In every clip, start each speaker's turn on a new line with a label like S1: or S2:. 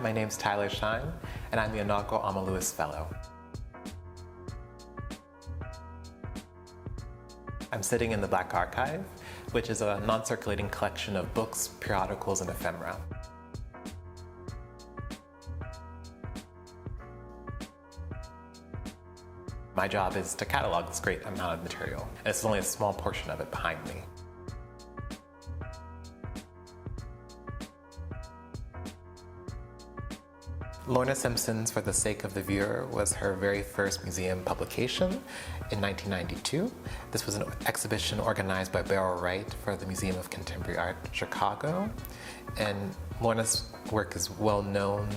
S1: my name's Tyler Shine, and I'm the inaugural ALMA Lewis Fellow. I'm sitting in the Black Archive, which is a non-circulating collection of books, periodicals, and ephemera. My job is to catalog this great amount of material, and it's only a small portion of it behind me. Lorna Simpson's For the Sake of the Viewer was her very first museum publication in 1992. This was an exhibition organized by Beryl Wright for the Museum of Contemporary Art, Chicago. And Lorna's work is well known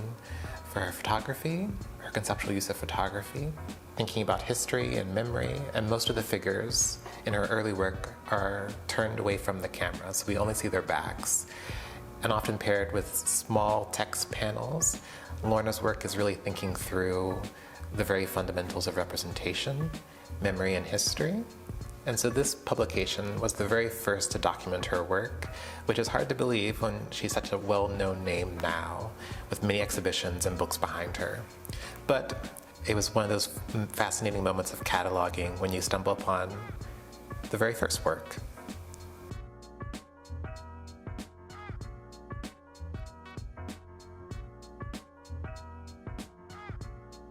S1: for her photography, her conceptual use of photography, thinking about history and memory, and most of the figures in her early work are turned away from the camera, so we only see their backs, and often paired with small text panels. Lorna's work is really thinking through the very fundamentals of representation, memory, and history. And so this publication was the very first to document her work, which is hard to believe when she's such a well-known name now, with many exhibitions and books behind her. But it was one of those fascinating moments of cataloging when you stumble upon the very first work.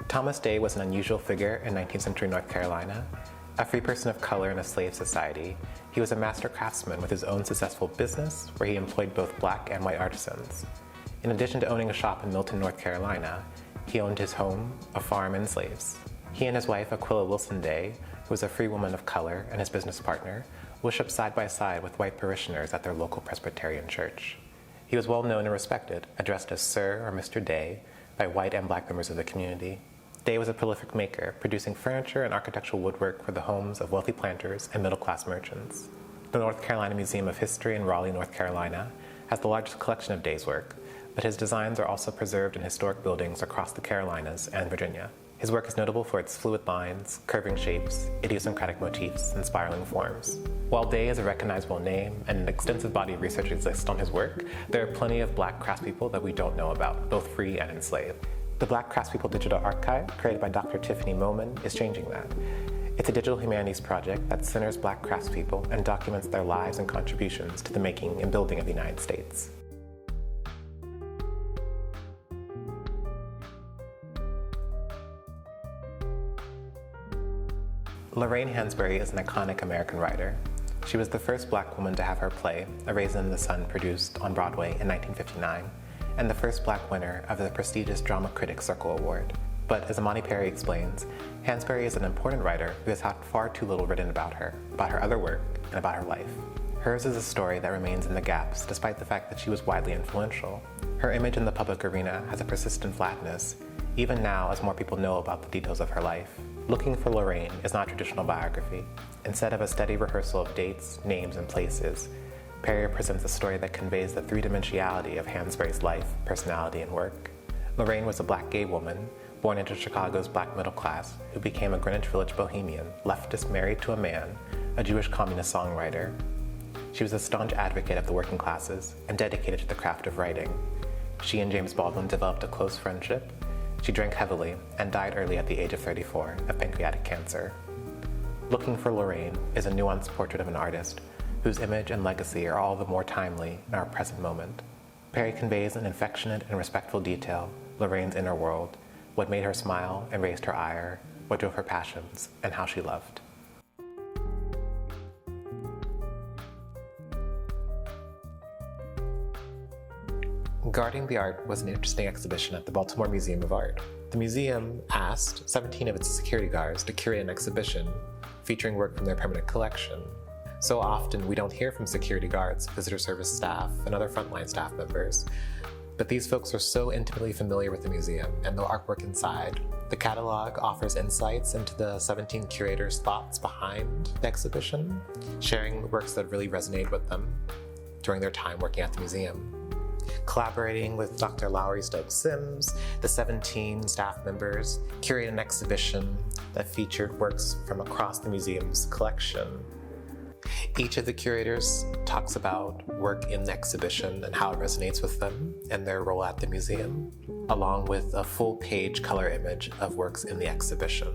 S1: Thomas Day was an unusual figure in 19th century North Carolina. A free person of color in a slave society, he was a master craftsman with his own successful business where he employed both black and white artisans. In addition to owning a shop in Milton, North Carolina, he owned his home, a farm, and slaves. He and his wife, Aquila Wilson Day, who was a free woman of color and his business partner, worshiped side by side with white parishioners at their local Presbyterian church. He was well known and respected, addressed as Sir or Mr. Day by white and black members of the community. Day was a prolific maker, producing furniture and architectural woodwork for the homes of wealthy planters and middle-class merchants. The North Carolina Museum of History in Raleigh, North Carolina, has the largest collection of Day's work, but his designs are also preserved in historic buildings across the Carolinas and Virginia. His work is notable for its fluid lines, curving shapes, idiosyncratic motifs, and spiraling forms. While Day is a recognizable name and an extensive body of research exists on his work, there are plenty of black craftspeople that we don't know about, both free and enslaved. The Black Craftspeople Digital Archive, created by Dr. Tiffany Moman, is changing that. It's a digital humanities project that centers black craftspeople and documents their lives and contributions to the making and building of the United States. Lorraine Hansberry is an iconic American writer. She was the first black woman to have her play, A Raisin in the Sun, produced on Broadway in 1959. And the first black winner of the prestigious Drama Critics Circle Award. But as Imani Perry explains, Hansberry is an important writer who has had far too little written about her other work, and about her life. Hers is a story that remains in the gaps despite the fact that she was widely influential. Her image in the public arena has a persistent flatness, even now as more people know about the details of her life. Looking for Lorraine is not a traditional biography. Instead of a steady rehearsal of dates, names, and places, Perry presents a story that conveys the three-dimensionality of Hansberry's life, personality, and work. Lorraine was a black gay woman, born into Chicago's black middle class, who became a Greenwich Village bohemian, leftist married to a man, a Jewish communist songwriter. She was a staunch advocate of the working classes and dedicated to the craft of writing. She and James Baldwin developed a close friendship. She drank heavily and died early at the age of 34 of pancreatic cancer. Looking for Lorraine is a nuanced portrait of an artist whose image and legacy are all the more timely in our present moment. Perry conveys in affectionate and respectful detail Lorraine's inner world, what made her smile and raised her ire, what drove her passions, and how she loved. Guarding the Art was an interesting exhibition at the Baltimore Museum of Art. The museum asked 17 of its security guards to curate an exhibition featuring work from their permanent collection. So often we don't hear from security guards, visitor service staff, and other frontline staff members, but these folks are so intimately familiar with the museum and the artwork inside. The catalog offers insights into the 17 curators' thoughts behind the exhibition, sharing works that really resonate with them during their time working at the museum. Collaborating with Dr. Lowry Stokes Sims, the 17 staff members curated an exhibition that featured works from across the museum's collection. Each of the curators talks about work in the exhibition and how it resonates with them and their role at the museum, along with a full-page color image of works in the exhibition.